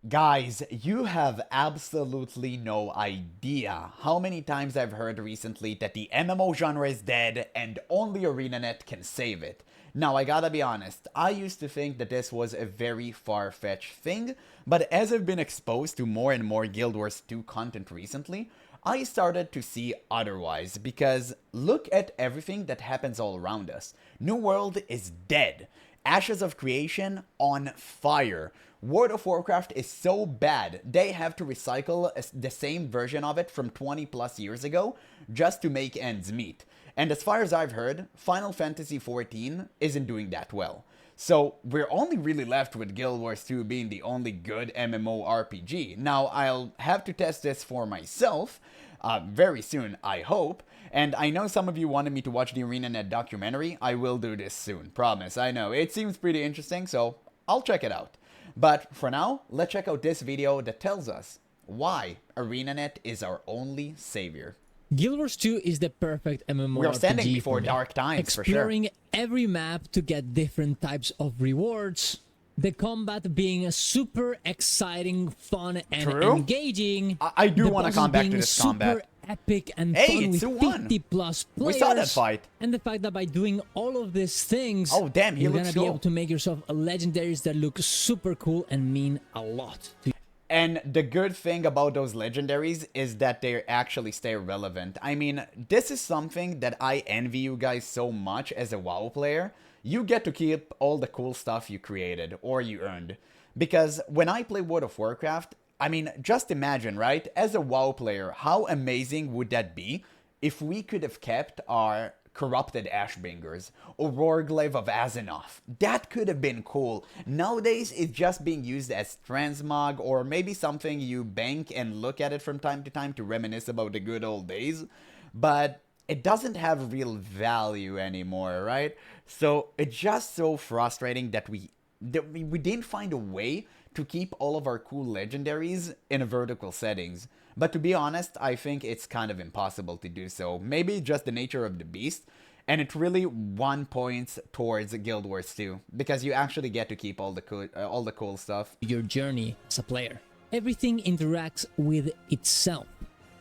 Guys, you have absolutely no idea how many times I've heard recently that the MMO genre is dead and only ArenaNet can save it. Now, I gotta be honest, I used to think that this was a very far-fetched thing, but as I've been exposed to more and more Guild Wars 2 content recently, I started to see otherwise, because look at everything that happens all around us. New World is dead. Ashes of Creation on fire. World of Warcraft is so bad, they have to recycle the same version of it from 20 plus years ago just to make ends meet. And as far as I've heard, Final Fantasy XIV isn't doing that well. So we're only really left with Guild Wars 2 being the only good MMORPG. Now, I'll have to test this for myself very soon, I hope. And I know some of you wanted me to watch the ArenaNet documentary. I will do this soon, promise. I know, it seems pretty interesting, so I'll check it out. But for now, let's check out this video that tells us why ArenaNet is our only savior. Guild Wars 2 is the perfect MMORPG. We are standing before dark times, for sure. Exploring every map to get different types of rewards. The combat being super exciting, fun, and engaging. I do want to come back to this combat. Epic and fun with 2-1. 50 plus players. We saw that fight. And the fact that by doing all of these things, oh damn, you're gonna be able to make yourself a legendaries that look super cool and mean a lot to you. And the good thing about those legendaries is that they actually stay relevant. I mean, this is something that I envy you guys so much as a WoW player. You get to keep all the cool stuff you created or you earned. Because when I play World of Warcraft, I mean, just imagine, right? As a WoW player, how amazing would that be if we could have kept our corrupted Ashbringers or Rorglaive of Azeroth? That could have been cool. Nowadays, it's just being used as transmog or maybe something you bank and look at it from time to time to reminisce about the good old days. But it doesn't have real value anymore, right? So it's just so frustrating that we didn't find a way to keep all of our cool legendaries in a vertical settings. But to be honest, I think it's kind of impossible to do so. Maybe just the nature of the beast, and it really points towards Guild Wars 2, because you actually get to keep all the cool stuff. Your journey as a player. Everything interacts with itself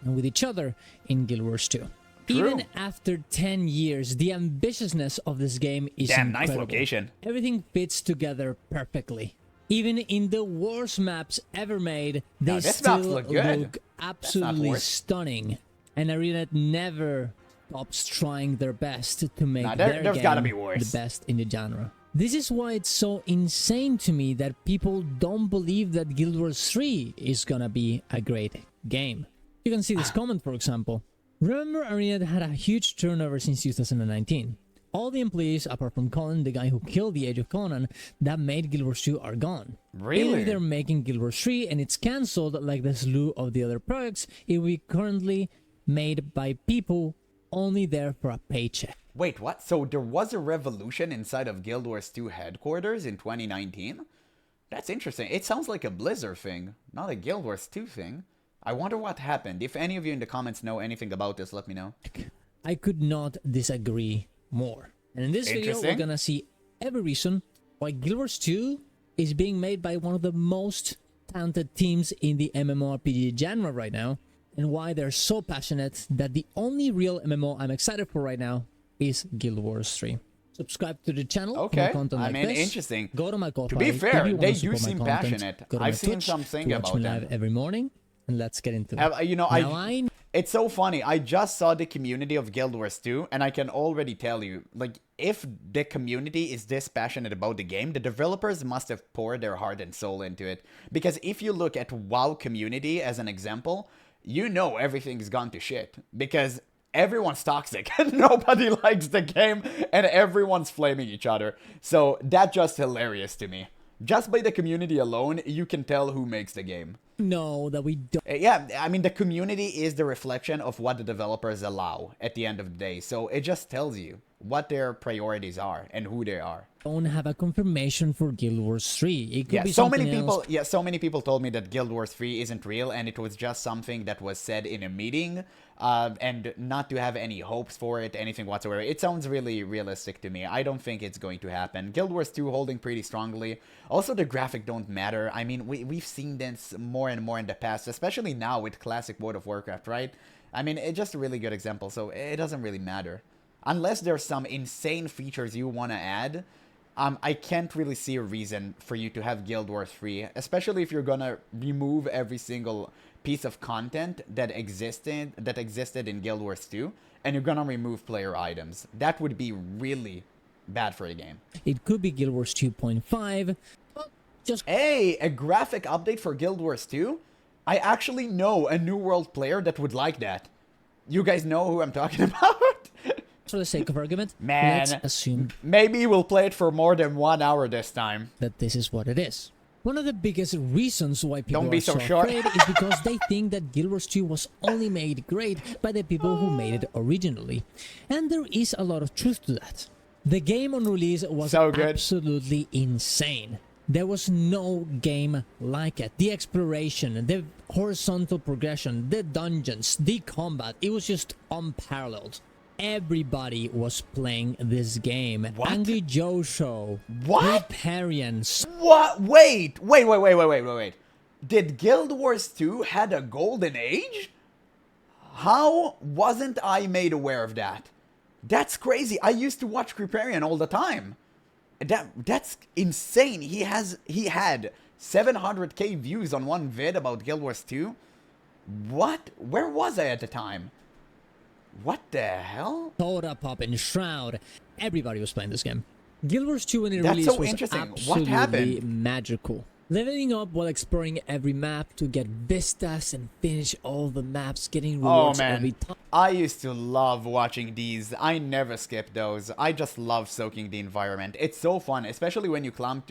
and with each other in Guild Wars 2. True. Even after 10 years, the ambitiousness of this game is incredible. Nice location. Everything fits together perfectly. Even in the worst maps ever made, they still look absolutely stunning. And ArenaNet never stops trying their best to make their game the best in the genre. This is why it's so insane to me that people don't believe that Guild Wars 3 is gonna be a great game. You can see this comment, for example. Remember, ArenaNet had a huge turnover since 2019. All the employees, apart from Colin, the guy who killed the Age of Conan, that made Guild Wars 2 are gone. Really? Either they're making Guild Wars 3 and it's cancelled like the slew of the other projects, it will be currently made by people only there for a paycheck. Wait, what? So there was a revolution inside of Guild Wars 2 headquarters in 2019? That's interesting. It sounds like a Blizzard thing, not a Guild Wars 2 thing. I wonder what happened. If any of you in the comments know anything about this, let me know. I could not disagree more. And in this video, we're gonna see every reason why Guild Wars 2 is being made by one of the most talented teams in the MMORPG genre right now, and why they're so passionate that the only real MMO I'm excited for right now is Guild Wars 3. Subscribe to the channel for more content like this. Interesting. Go to my Ko-Fi. To be fair, they do seem passionate. I've seen something about them every morning, and let's get into it. You know, it's so funny. I just saw the community of Guild Wars 2, and I can already tell you, like, if the community is this passionate about the game, the developers must have poured their heart and soul into it. Because if you look at WoW community as an example, you know everything's gone to shit. Because everyone's toxic, nobody likes the game, and everyone's flaming each other. So that's just hilarious to me. Just by the community alone, you can tell who makes the game. No, that we don't. Yeah, I mean, the community is the reflection of what the developers allow at the end of the day. So it just tells you what their priorities are and who they are. Don't have a confirmation for Guild Wars 3. It could be so something many people else. yeah, so many people told me that Guild Wars 3 isn't real and it was just something that was said in a meeting, and not to have any hopes for it, anything whatsoever. It sounds really realistic to me. I don't think it's going to happen. Guild Wars 2 holding pretty strongly. Also, the graphic don't matter. I mean, we've seen this more and more in the past, especially now with classic World of Warcraft, right? I mean, it's just a really good example, so it doesn't really matter. Unless there's some insane features you want to add, I can't really see a reason for you to have Guild Wars 3, especially if you're gonna remove every single piece of content that existed in Guild Wars 2, and you're gonna remove player items. That would be really bad for a game. It could be Guild Wars 2.5. Just Hey, a graphic update for Guild Wars 2? I actually know a New World player that would like that. You guys know who I'm talking about? for the sake of argument, Man, let's assume maybe we'll play it for more than 1 hour this time. that this is what it is. One of the biggest reasons why people Don't be are so so sure. afraid is because they think that Guild Wars 2 was only made great by the people who made it originally. And there is a lot of truth to that. The game on release was So good. absolutely insane. There was no game like it. The exploration, the horizontal progression, the dungeons, the combat, it was just unparalleled. Everybody was playing this game. What? Angry Joe Show, What? Riparians. What? Wait. Did Guild Wars 2 had a golden age? How wasn't I made aware of that? That's crazy. I used to watch Riparian all the time. That's insane. He had 700k views on one vid about Guild Wars 2. What? Where was I at the time? What the hell? Soda Pop and Shroud. Everybody was playing this game. Guild Wars 2 when it That's released so was interesting. What absolutely happened? magical. Leveling up while exploring every map to get vistas and finish all the maps, getting Oh rewards every man, time. I used to love watching these. I never skip those. I just love soaking the environment. It's so fun, especially when you climb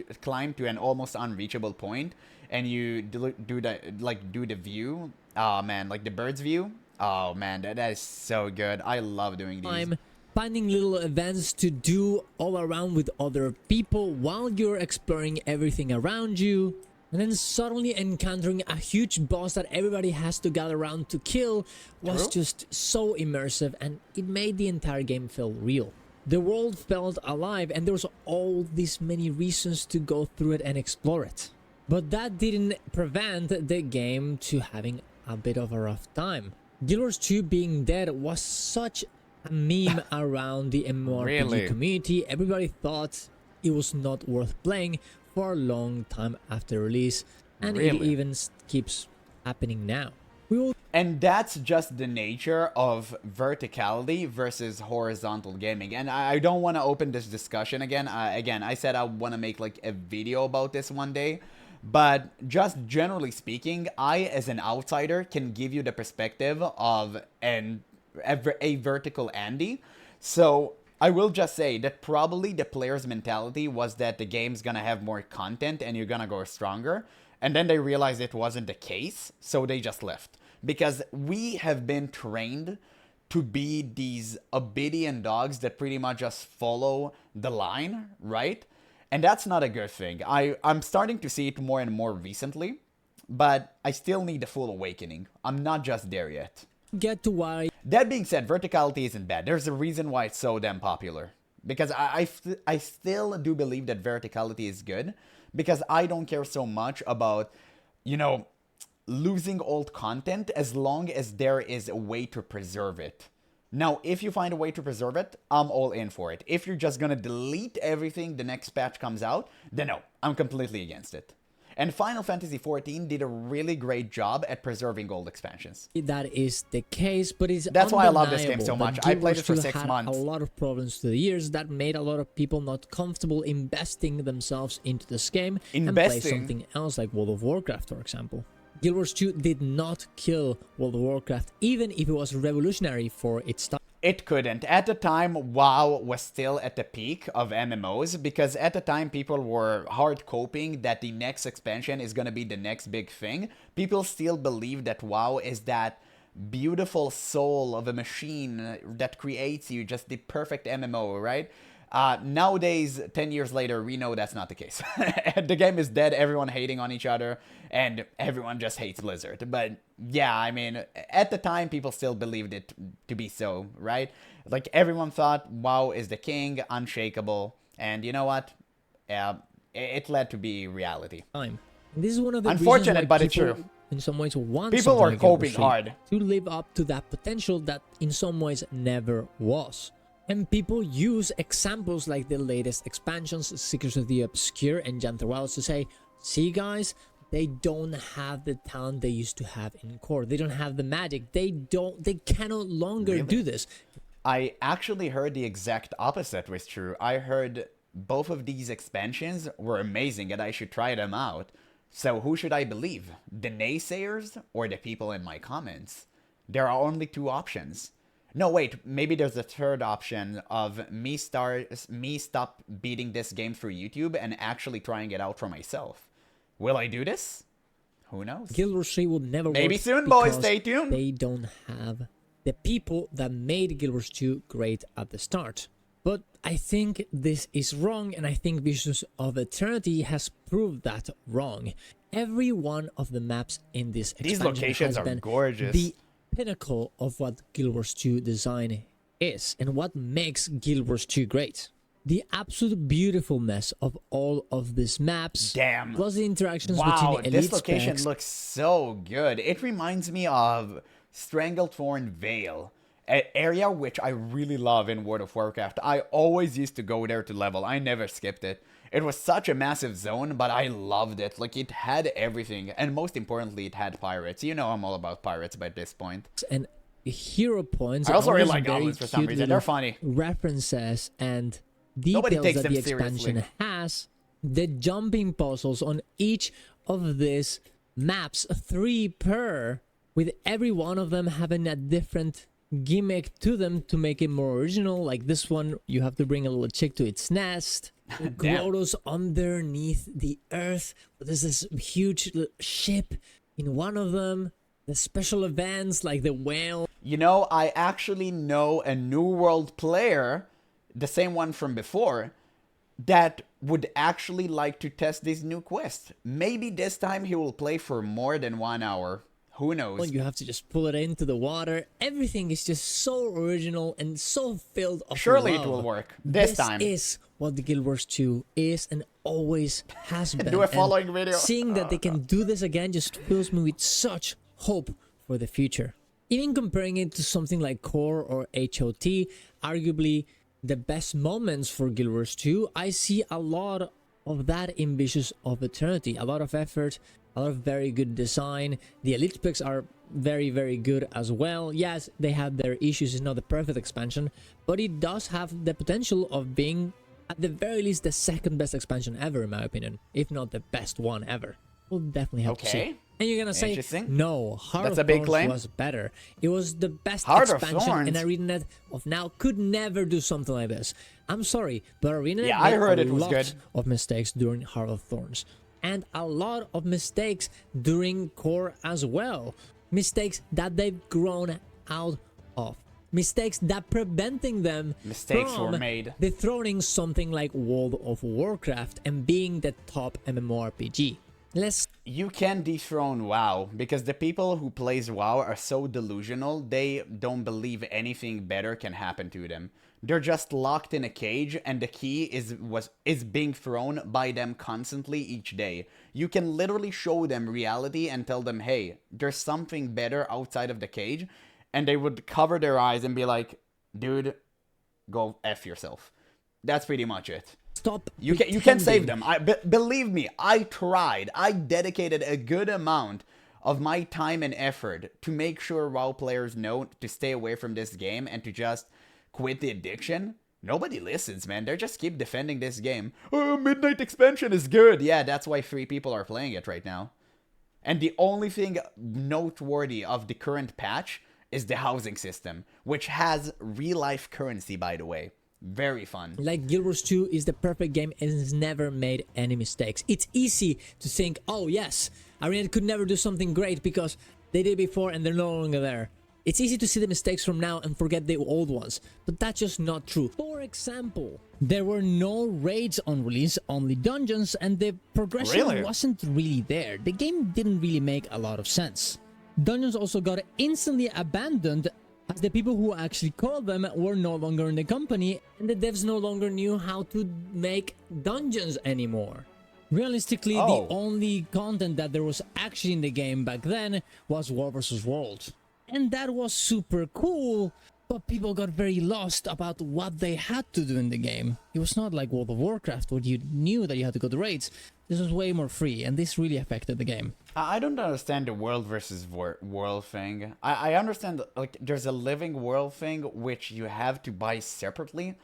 to an almost unreachable point and you do the view. Oh man, like the bird's view. Oh man, that is so good. I love doing these. I'm finding little events to do all around with other people while you're exploring everything around you, and then suddenly encountering a huge boss that everybody has to gather around to kill was True. just so immersive, and it made the entire game feel real. The world felt alive, and there was all these many reasons to go through it and explore it. But that didn't prevent the game to having a bit of a rough time. Guild Wars 2 being dead was such a meme around the MMORPG Really? community. Everybody thought it was not worth playing for a long time after release, and it Really? even keeps happening now. We will And that's just the nature of verticality versus horizontal gaming. And I don't want to open this discussion again. I said I want to make like a video about this one day. But just generally speaking, I, as an outsider, can give you the perspective of a vertical Andy. So I will just say that probably the player's mentality was that the game's gonna have more content and you're gonna go stronger. And then they realized it wasn't the case, so they just left. Because we have been trained to be these obedient dogs that pretty much just follow the line, right? And that's not a good thing. I'm starting to see it more and more recently, but I still need a full awakening. I'm not just there yet. get to why That being said, verticality isn't bad. There's a reason why it's so damn popular. Because I still do believe that verticality is good. Because I don't care so much about, losing old content as long as there is a way to preserve it. Now, if you find a way to preserve it, I'm all in for it. If you're just gonna delete everything the next patch comes out, then no, I'm completely against it. And Final Fantasy XIV did a really great job at preserving old expansions. that is the case, but it's That's why I love this game undeniable so that much. I Guild played Wars it for 2 6 had months. a lot of problems through the years that made a lot of people not comfortable investing themselves into this game and play Investing? something else like World of Warcraft, for example. Guild Wars 2 did not kill World of Warcraft, even if it was revolutionary for its time. It couldn't. At the time, WoW was still at the peak of MMOs because at the time people were hard coping that the next expansion is going to be the next big thing. People still believe that WoW is that beautiful soul of a machine that creates you just the perfect MMO, right? Nowadays, 10 years later, we know that's not the case. The game is dead, everyone hating on each other, and everyone just hates Blizzard. But yeah, I mean, at the time, people still believed it to be so, right? Like, everyone thought WoW is the king, unshakable, and you know what? It led to be reality. This is one of the unfortunate, but it's true. In some ways, want people are like coping hard to live up to that potential that in some ways never was. And people use examples like the latest expansions, Secrets of the Obscure and Jantarwalos, to say, see guys, they don't have the talent they used to have in core. They don't have the magic. They can no longer do this. I actually heard the exact opposite was true. I heard both of these expansions were amazing and I should try them out. So who should I believe? The naysayers or the people in my comments? There are only two options. No, wait, maybe there's a third option of me stop beating this game through YouTube and actually trying it out for myself. Will I do this? Who knows? Guild Wars 3 will never maybe work soon, boys, stay tuned. They don't have the people that made Guild Wars 2 great at the start. But I think this is wrong, and I think Visions of Eternity has proved that wrong. Every one of the maps in this expansion locations has are been gorgeous. The pinnacle of what Guild Wars 2 design is, and what makes Guild Wars 2 great. The absolute beautifulness of all of these maps. Damn. Plus the interactions wow, between elite this location specs. looks so good. It reminds me of Stranglethorn Vale, an area which I really love in World of Warcraft. I always used to go there to level. I never skipped it. It was such a massive zone, but I loved it. Like, it had everything. And most importantly, it had pirates. You know I'm all about pirates by this point. And hero points. I also really like goblins for some reason. They're funny. References and details that the expansion seriously. has. The jumping puzzles on each of these maps, 3 per, with every one of them having a different gimmick to them to make it more original. Like this one, you have to bring a little chick to its nest. Grottos underneath the earth. There's this huge ship in one of them. The special events like the whale. You know, I actually know a New World player, the same one from before, that would actually like to test this new quest. Maybe this time he will play for more than 1 hour. Who knows? You have to just pull it into the water. Everything is just so original and so filled of Surely love. it will work. This time. This is what the Guild Wars 2 is and always has been. Do a following and video. Seeing that they can do this again just fills me with such hope for the future. Even comparing it to something like Core or HOT, arguably the best moments for Guild Wars 2, I see a lot of that in Visions of Eternity. A lot of effort, a lot of very good design. The elite specs are very, very good as well. Yes, they have their issues. It's not the perfect expansion, but it does have the potential of being, at the very least, the second best expansion ever, in my opinion, if not the best one ever. We'll definitely have to see. And you're gonna say, no, Heart of Thorns was better. It was the best expansion, and ArenaNet of now could never do something like this. I'm sorry, but ArenaNet made a lot of mistakes during Heart of Thorns. And a lot of mistakes during Core as well. Mistakes that they've grown out of. Mistakes that preventing them from dethroning something like World of Warcraft and being the top MMORPG. You can dethrone WoW because the people who plays WoW are so delusional, they don't believe anything better can happen to them. They're just locked in a cage, and the key is being thrown by them constantly each day. You can literally show them reality and tell them, hey, there's something better outside of the cage, and they would cover their eyes and be like, dude, go F yourself. That's pretty much it. Stop. You can save them. Believe me, I tried. I dedicated a good amount of my time and effort to make sure WoW players know to stay away from this game and to just quit the addiction. Nobody listens, man. They just keep defending this game. Oh, Midnight Expansion is good. Yeah, that's why 3 people are playing it right now. And the only thing noteworthy of the current patch is the housing system, which has real-life currency, by the way. Very fun. Like Guild Wars 2 is the perfect game and has never made any mistakes. It's easy to think, oh yes, Arena could never do something great because they did before and they're no longer there. It's easy to see the mistakes from now and forget the old ones, but that's just not true. For example, there were no raids on release, only dungeons, and the progression wasn't really there. The game didn't really make a lot of sense. Dungeons also got instantly abandoned as the people who actually called them were no longer in the company, and the devs no longer knew how to make dungeons anymore. Realistically, the only content that there was actually in the game back then was World vs. World. And that was super cool, but people got very lost about what they had to do in the game. It was not like World of Warcraft, where you knew that you had to go to raids. This was way more free, and this really affected the game. I don't understand the world versus world thing. I understand, like, there's a living world thing which you have to buy separately.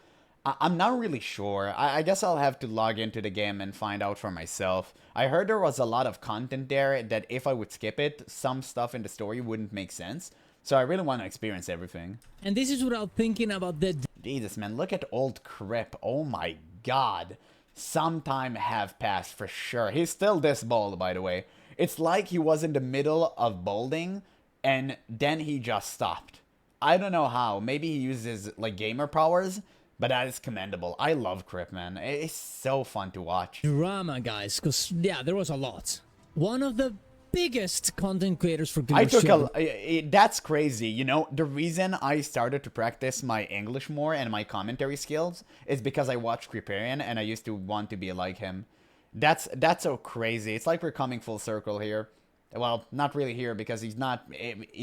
I'm not really sure. I guess I'll have to log into the game and find out for myself. I heard there was a lot of content there that if I would skip it, some stuff in the story wouldn't make sense. So I really want to experience everything. And this is without thinking about the... Jesus, man, look at old Crip. Oh my god. Some time have passed for sure. He's still this bald, by the way. It's like he was in the middle of balding, and then he just stopped. I don't know how. Maybe he uses, like, gamer powers, but that is commendable. I love Crip, man. It's so fun to watch. Drama, guys, because, yeah, there was a lot. One of the biggest content creators for Guild Wars 2. That's crazy. You know, the reason I started to practice my English more and my commentary skills is because I watched Criparian and I used to want to be like him. That's so crazy. It's like we're coming full circle here. Well, not really here because he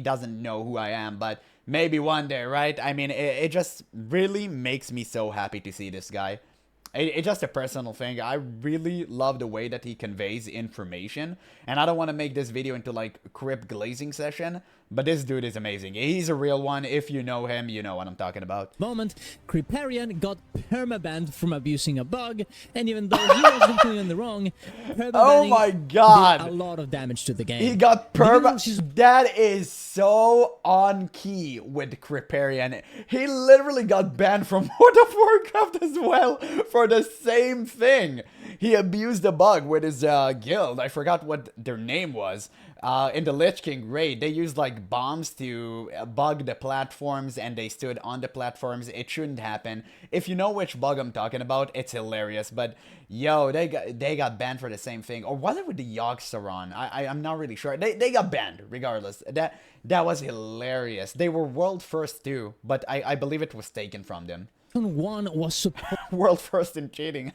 doesn't know who I am, but maybe one day, right? I mean, it just really makes me so happy to see this guy. It's just a personal thing. I really love the way that he conveys information. And I don't want to make this video into like Crip glazing session, but this dude is amazing. He's a real one. If you know him, you know what I'm talking about. Moment, Criparian got permabanned from abusing a bug, and even though he wasn't doing the wrong, oh my god, did a lot of damage to the game. He got That is so on key with Criparian. He literally got banned from World of Warcraft as well for the same thing. He abused a bug with his guild. I forgot what their name was. In the Lich King raid, they used like bombs to bug the platforms, and they stood on the platforms. It shouldn't happen. If you know which bug I'm talking about, it's hilarious. But yo, they got banned for the same thing. Or was it with the Yogg-Saron? I'm not really sure. They got banned regardless. That was hilarious. They were world first too, but I believe it was taken from them. One was supposed world first in cheating.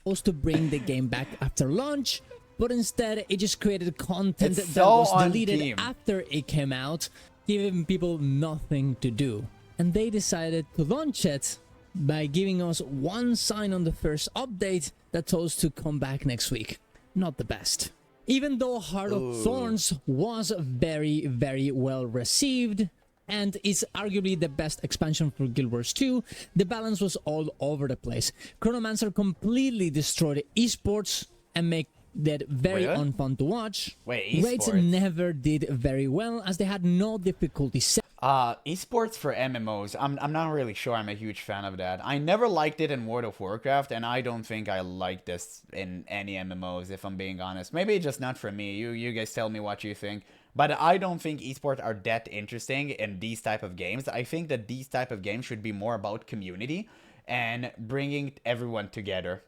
supposed to bring the game back after launch, but instead it just created content that was deleted after it came out, giving people nothing to do. And they decided to launch it by giving us one sign on the first update that told us to come back next week. Not the best. Even though Heart of Thorns was very, very well received, and is arguably the best expansion for Guild Wars 2, the balance was all over the place. Chronomancer completely destroyed esports and made that very unfun to watch. Wait, Raids never did very well as they had no difficulty set. Esports for MMOs, I'm not really sure I'm a huge fan of that. I never liked it in World of Warcraft, and I don't think I like this in any MMOs, if I'm being honest. Maybe it's just not for me. You guys tell me what you think. But I don't think esports are that interesting in these type of games. I think that these type of games should be more about community and bringing everyone together.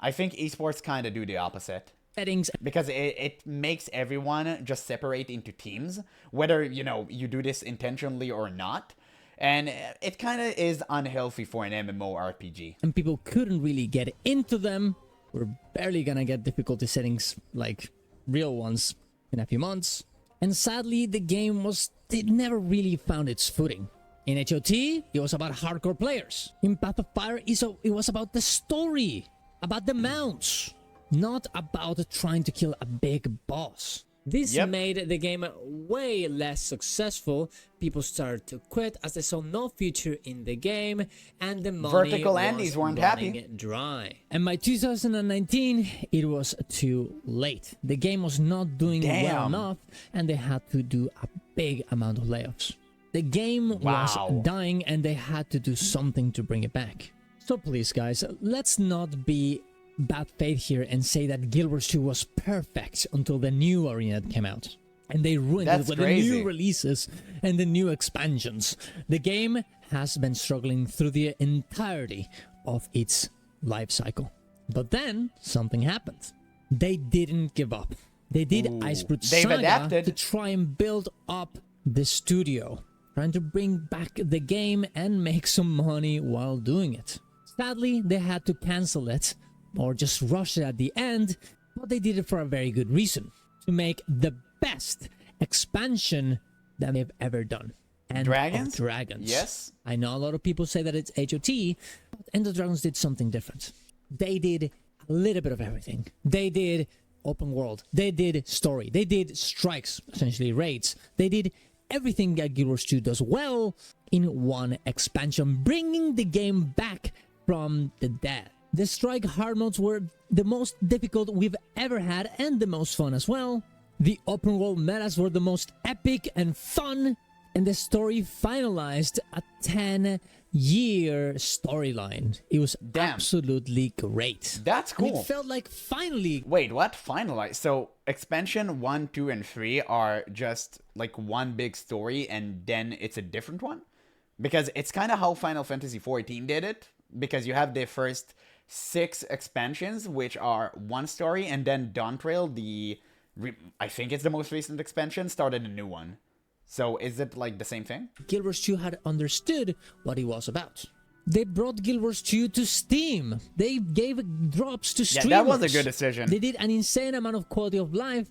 I think esports kind of do the opposite. Settings. Because it makes everyone just separate into teams, whether, you know, you do this intentionally or not. And it kind of is unhealthy for an MMORPG. And people couldn't really get into them. We're barely gonna get difficulty settings like real ones in a few months. And sadly, the game it never really found its footing. In HOT, it was about hardcore players. In Path of Fire, it was about the story, about the mounts, not about trying to kill a big boss. This made the game way less successful. People started to quit as they saw no future in the game, and the money was running dry. And by 2019, it was too late. The game was not doing well enough, and they had to do a big amount of layoffs. The game was dying, and they had to do something to bring it back. So please, guys, let's not be bad faith here and say that Guild Wars 2 was perfect until the new arena came out. and they ruined That's it with crazy. the new releases and the new expansions. The game has been struggling through the entirety of its life cycle. But then something happened. They didn't give up. They did Iceberg They've Saga adapted. to try and build up the studio, trying to bring back the game and make some money while doing it. Sadly, they had to cancel it or just rush it at the end, but they did it for a very good reason, to make the best expansion that they've ever done. End Dragons? of Dragons. Yes. I know a lot of people say that it's HOT, but End of Dragons did something different. They did a little bit of everything. They did open world. They did story. They did strikes, essentially raids. They did everything that Guild Wars 2 does well in one expansion, bringing the game back from the dead. The strike hard modes were the most difficult we've ever had and the most fun as well. The open world metas were the most epic and fun, and the story finalized a 10-year storyline. It was absolutely great. That's cool. And it felt like finally. Wait, what? Finalized? So expansion 1, 2, and 3 are just like one big story and then it's a different one? Because it's kind of how Final Fantasy XIV did it. Because you have the first 6 expansions, which are one story, and then Dawntrail, I think it's the most recent expansion, started a new one. So is it like the same thing? Guild Wars 2 had understood what it was about. They brought Guild Wars 2 to Steam. They gave drops to streamers. Yeah, that was a good decision. They did an insane amount of quality of life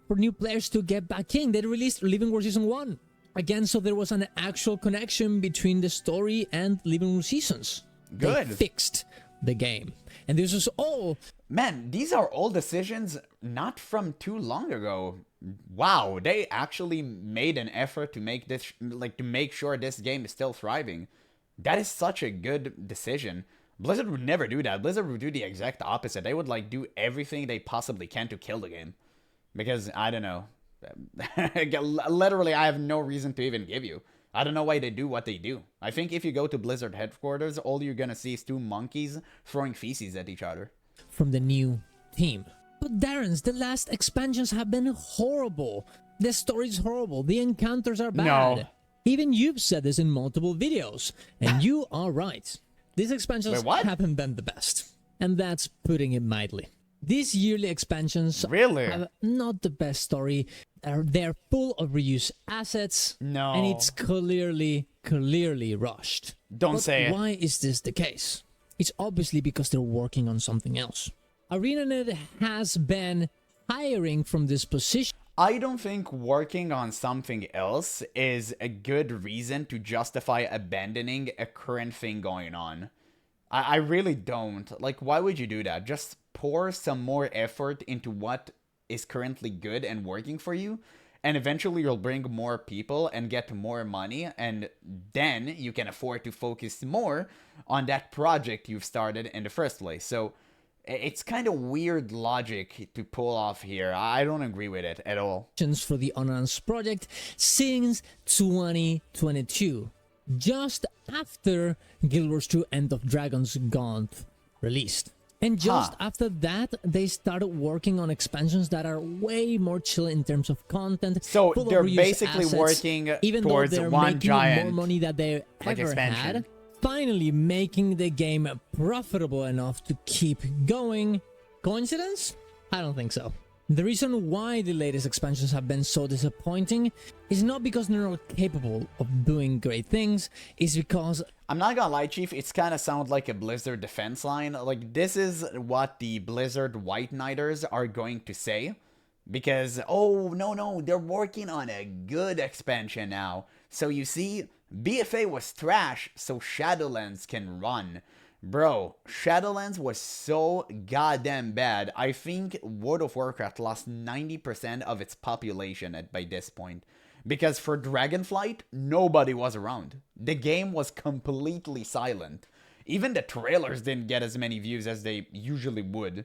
for new players to get back in. They released Living War Season 1. Again, so there was an actual connection between the story and Living War Seasons. Good. They fixed the game. And this was all... Man, these are all decisions not from too long ago. Wow, they actually made an effort to make this, like, to make sure this game is still thriving. That is such a good decision. Blizzard would never do that. Blizzard would do the exact opposite. They would, like, do everything they possibly can to kill the game. Because, I don't know. Literally, I have no reason to even give you. I don't know why they do what they do. I think if you go to Blizzard headquarters, all you're gonna see is 2 monkeys throwing feces at each other. From the new team. But Darren's, the last expansions have been horrible. The story's horrible. The encounters are bad. No. Even you've said this in multiple videos. And you are right. These expansions haven't been the best. And that's putting it mildly. These yearly expansions have not the best story. They're full of reused assets. No. And it's clearly rushed. Don't say it. Why is this the case? It's obviously because they're working on something else. ArenaNet has been hiring from this position. I don't think working on something else is a good reason to justify abandoning a current thing going on. I really don't. Like, why would you do that? Just pour some more effort into what is currently good and working for you, and eventually you'll bring more people and get more money, and then you can afford to focus more on that project you've started in the first place. So it's kind of weird logic to pull off here. I don't agree with it at all. For the unannounced project since 2022, just after Guild Wars 2 End of Dragons Gaunt released. And just after that, they started working on expansions that are way more chill in terms of content. So they're basically working even towards though they're one making giant more money than they ever expansion. had. Finally making the game profitable enough to keep going. Coincidence? I don't think so. The reason why the latest expansions have been so disappointing is not because they're not capable of doing great things, it's because... I'm not gonna lie, Chief, it's kind of sound like a Blizzard defense line. Like, this is what the Blizzard White Knighters are going to say. Because, oh, no, they're working on a good expansion now. So you see, BFA was trash, so Shadowlands can run. Bro, Shadowlands was so goddamn bad. I think World of Warcraft lost 90% of its population by this point. Because for Dragonflight, nobody was around. The game was completely silent. Even the trailers didn't get as many views as they usually would.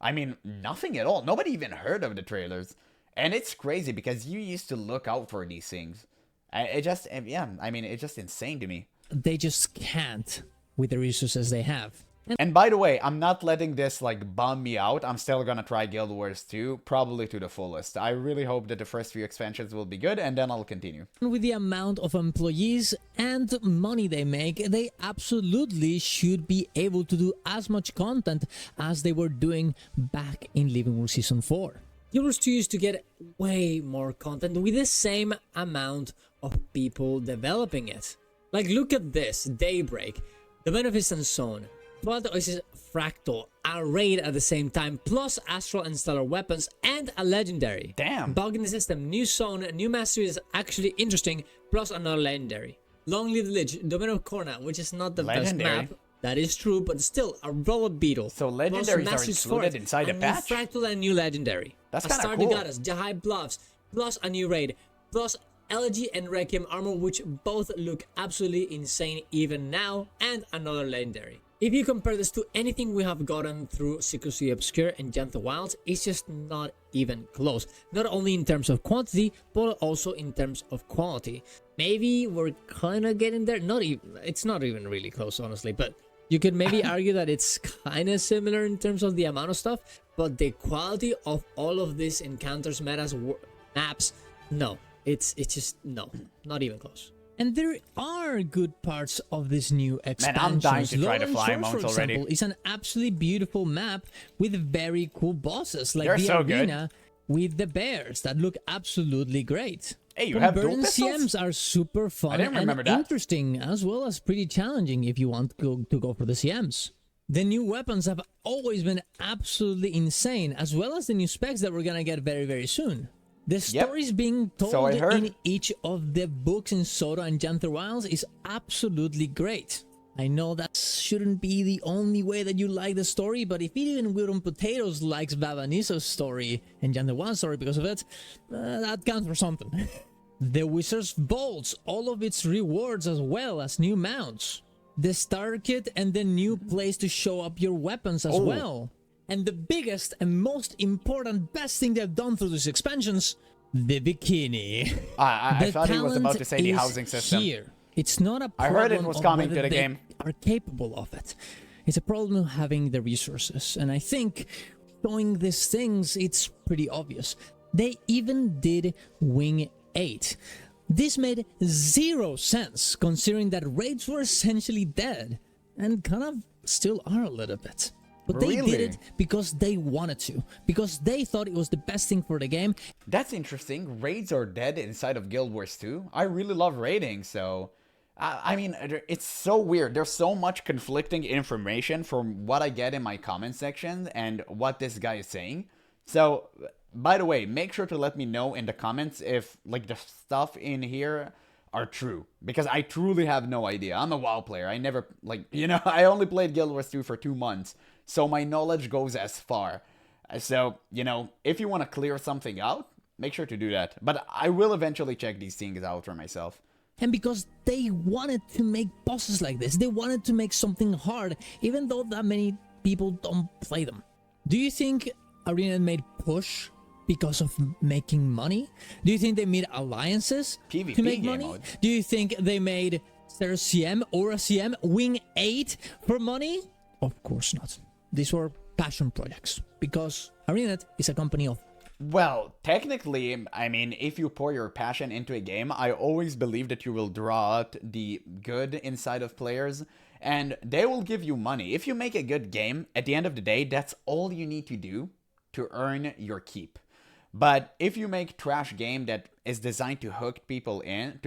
I mean, nothing at all. Nobody even heard of the trailers. And it's crazy because you used to look out for these things. It's just insane to me. They just can't with the resources they have. And by the way, I'm not letting this like bum me out. I'm still gonna try Guild Wars 2, probably to the fullest. I really hope that the first few expansions will be good, and then I'll continue. With the amount of employees and money they make, they absolutely should be able to do as much content as they were doing back in Living War Season 4. Guild Wars 2 used to get way more content with the same amount of people developing it. Like, look at this, Daybreak, the Beneficent Zone, Blood Oasis Fractal, a raid at the same time, plus Astral and Stellar weapons, and a legendary. Damn. Bug in the system, new zone, new mastery is actually interesting, plus another legendary. Long Live the Lich, Domain of Korna, which is not the Legendary. best map. That is true, but still, a Robot Beetle. So legendaries are included inside a patch? New Fractal and new legendary. That's a kind of Stardew cool. Goddess, Jahai Bluffs, plus a new raid, plus Elegy and Requiem armor, which both look absolutely insane even now, and another legendary. If you compare this to anything we have gotten through Secrecy Obscure and Jump the Wilds, it's just not even close. Not only in terms of quantity, but also in terms of quality. Maybe we're kind of getting there. It's not even really close, honestly, but you could maybe argue that it's kind of similar in terms of the amount of stuff, but the quality of all of these encounters, metas, maps, no. It's just, no, not even close. And there are good parts of this new expansion. Man, I'm dying to try the flying mounts already. Example, it's an absolutely beautiful map with very cool bosses, like They're the so arena with the bears that look absolutely great. Hey, you have dual Converting pistols? CMs are super fun didn't remember and that. interesting, as well as pretty challenging if you want to go for the CMs. The new weapons have always been absolutely insane, as well as the new specs that we're gonna get very, very soon. The stories being told in each of the books in Soda and Janther Wilds is absolutely great. I know that shouldn't be the only way that you like the story, but if even Wilton Potatoes likes Vavaniso's story and Janther Wilds' story because of it, that counts for something. The Wizard's Bolts, all of its rewards as well as new mounts. The Star Kit and the new place to show up your weapons as well. And the biggest and most important, best thing they've done through these expansions, the bikini. I thought he was about to say the housing system. Here. It's not a problem. I heard it was coming to the game. Are capable of it. It's a problem of having the resources. And I think showing these things, it's pretty obvious. They even did Wing 8. This made zero sense, considering that raids were essentially dead. And kind of still are a little bit. But they did it because they wanted to, because they thought it was the best thing for the game. That's interesting. Raids are dead inside of Guild Wars 2. I really love raiding, so... I mean, it's so weird. There's so much conflicting information from what I get in my comment section and what this guy is saying. So, by the way, make sure to let me know in the comments if, like, the stuff in here are true. Because I truly have no idea. I'm a WoW player. I never, like, you know, I only played Guild Wars 2 for 2 months. So my knowledge goes as far. So, you know, if you want to clear something out, make sure to do that. But I will eventually check these things out for myself. And because they wanted to make bosses like this, they wanted to make something hard, even though that many people don't play them. Do you think Arena made push because of making money? Do you think they made alliances PvP to make game money? mode. Do you think they made their CM or a CM Wing 8 for money? Of course not. These were passion projects, because ArenaNet is a company of... Well, technically, I mean, if you pour your passion into a game, I always believe that you will draw out the good inside of players, and they will give you money. If you make a good game, at the end of the day, that's all you need to do to earn your keep. But if you make trash game that is designed to hook people in,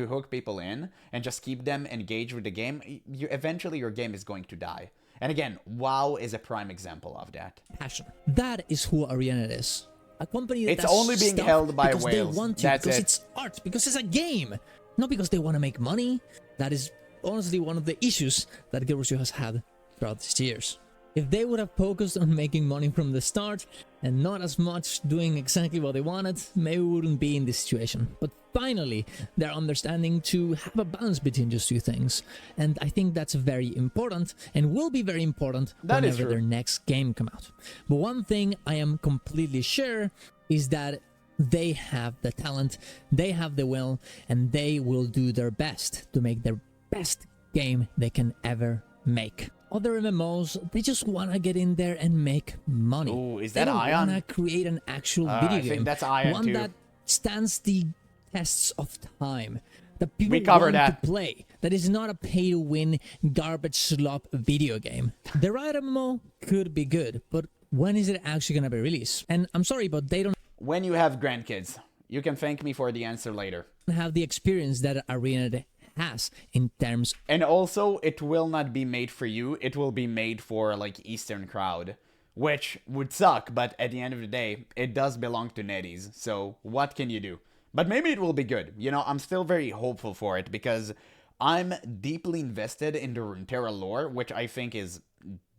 and just keep them engaged with the game, eventually your game is going to die. And again, WoW is a prime example of that. Passion. That is who ArenaNet is. A company that it's does only being stuff held by because whales. They want to, That's because it. It's art, because it's a game, not because they want to make money. That is honestly one of the issues that Guild Wars 2 has had throughout these years. If they would have focused on making money from the start and not as much doing exactly what they wanted, maybe we wouldn't be in this situation. But finally, they're understanding to have a balance between those two things. And I think that's very important and will be very important whenever their next game come out. But one thing I am completely sure is that they have the talent, they have the will, and they will do their best to make their best game they can ever make. Other MMOs, they just want to get in there and make money. Ooh, is that they don't Ion? want to create an actual video I game. think that's Ion one too. that stands the tests of time. That people covered want that. to play. That is not a pay-to-win garbage slop video game. The right MMO could be good, but when is it actually going to be released? And I'm sorry, but they don't When you have grandkids. You can thank me for the answer later. have the experience that Arena has in terms. And also, it will not be made for you. It will be made for, like, Eastern crowd. Which would suck, but at the end of the day, it does belong to Netties. So, what can you do? But maybe it will be good. You know, I'm still very hopeful for it because I'm deeply invested in the Runeterra lore, which I think is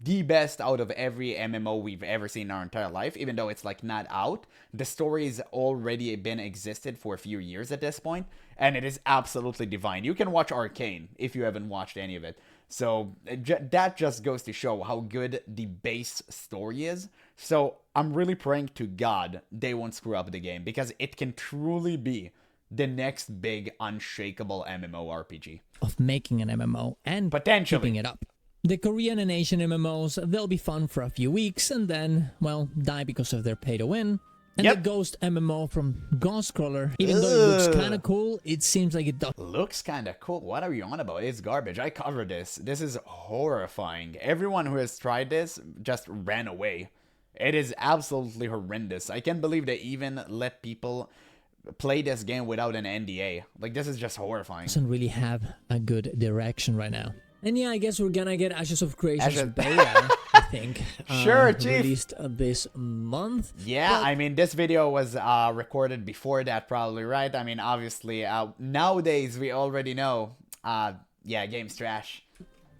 the best out of every MMO we've ever seen in our entire life, even though it's like not out. The story's already been existed for a few years at this point, and it is absolutely divine. You can watch Arcane if you haven't watched any of it. So that just goes to show how good the base story is. So I'm really praying to God they won't screw up the game, because it can truly be the next big unshakable MMORPG. Of making an MMO and Potentially. keeping it up. The Korean and Asian MMOs, they'll be fun for a few weeks and then, well, die because of their pay-to-win. And Yep. the Ghost MMO from Ghostcrawler, even though it looks kind of cool, it seems like it does. Looks kind of cool. What are you on about? It's garbage. I covered this. This is horrifying. Everyone who has tried this just ran away. It is absolutely horrendous. I can't believe they even let people play this game without an NDA. Like, this is just horrifying. Doesn't really have a good direction right now. And yeah, I guess we're gonna get Ashes of Creation's Ashes- beta, I think. Sure, Chief. Released this month. Yeah, But I mean, this video was recorded before that, probably, right? I mean, obviously, nowadays, we already know, yeah, game's trash.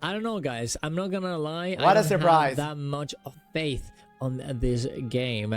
I don't know, guys. I'm not gonna lie. What I a don't surprise. have that much of faith on this game.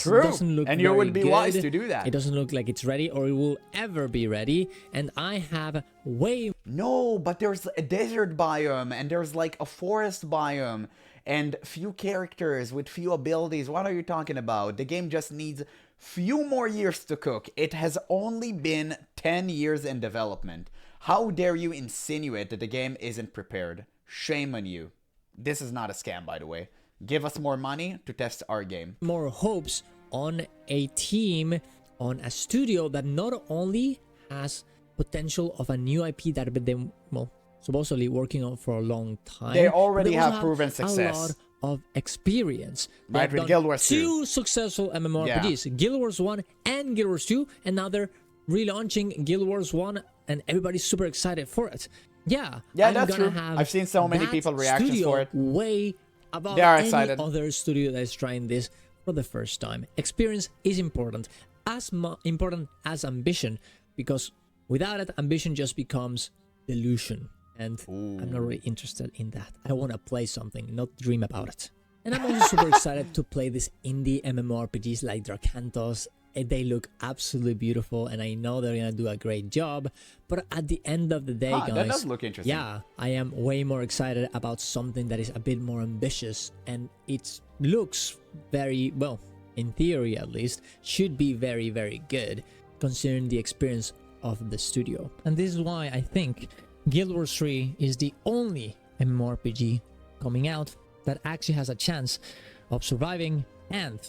True, Doesn't look and you very would be good. wise to do that. It doesn't look like it's ready or it will ever be ready. And I have way No, but there's a desert biome, and there's like a forest biome, and few characters with few abilities. What are you talking about? The game just needs few more years to cook. It has only been 10 years in development. How dare you insinuate that the game isn't prepared? Shame on you. This is not a scam, by the way. Give us more money to test our game. more hopes on a team, on a studio that not only has potential of a new IP that have been, well, supposedly working on for a long time. They but already also have proven success. A lot of experience. They Right, have with done Guild Wars 2. two successful MMORPGs, Guild Wars 1 and Guild Wars 2, and now they're relaunching Guild Wars 1, and everybody's super excited for it. Yeah, Yeah, I'm that's gonna true. have I've seen so many that people reactions studio for it. way above They are any excited. other studio that is trying this for the first time. Experience is important, as important as ambition, because without it, ambition just becomes delusion. And I'm not really interested in that. I want to play something, not dream about it. And I'm also super excited to play these indie MMORPGs like Dracantos. They look absolutely beautiful, and I know they're gonna do a great job. But at the end of the day, guys, That does look interesting. yeah, I am way more excited about something that is a bit more ambitious, and it looks very well, in theory at least, should be very, very good, considering the experience of the studio. And this is why I think Guild Wars 3 is the only MMORPG coming out that actually has a chance of surviving and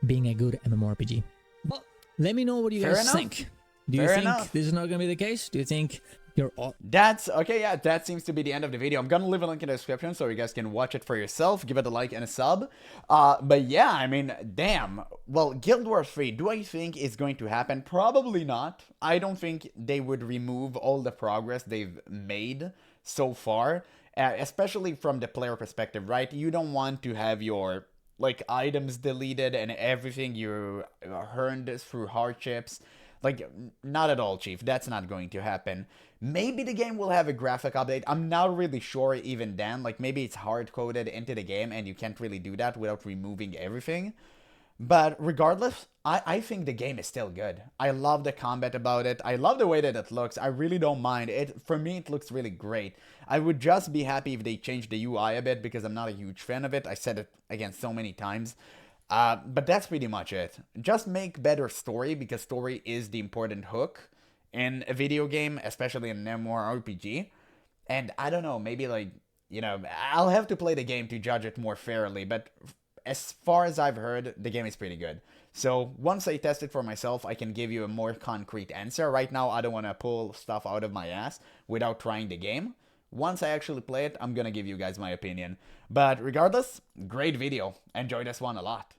being a good MMORPG. But let me know what you Fair guys enough. think. Do you Fair think enough. this is not going to be the case? Do you think you're all... That's okay. Yeah, that seems to be the end of the video. I'm gonna leave a link in the description so you guys can watch it for yourself. Give it a like and a sub. But yeah, I mean, damn. Well, Guild Wars 3, do I think is going to happen? Probably not. I don't think they would remove all the progress they've made so far, especially from the player perspective, right? You don't want to have your like items deleted and everything you earned through hardships. Like, not at all, Chief. That's not going to happen. Maybe the game will have a graphic update. I'm not really sure even then. Like, maybe it's hard-coded into the game and you can't really do that without removing everything. But regardless, I think the game is still good. I love the combat about it. I love the way that it looks. I really don't mind it. For me, it looks really great. I would just be happy if they changed the UI a bit because I'm not a huge fan of it. I said it again so many times. But that's pretty much it. Just make better story, because story is the important hook in a video game, especially in an MMORPG. And I don't know, maybe like you know, I'll have to play the game to judge it more fairly, but as far as I've heard, the game is pretty good. So once I test it for myself, I can give you a more concrete answer. Right now, I don't want to pull stuff out of my ass without trying the game. Once I actually play it, I'm gonna give you guys my opinion. But regardless, great video. Enjoy this one a lot.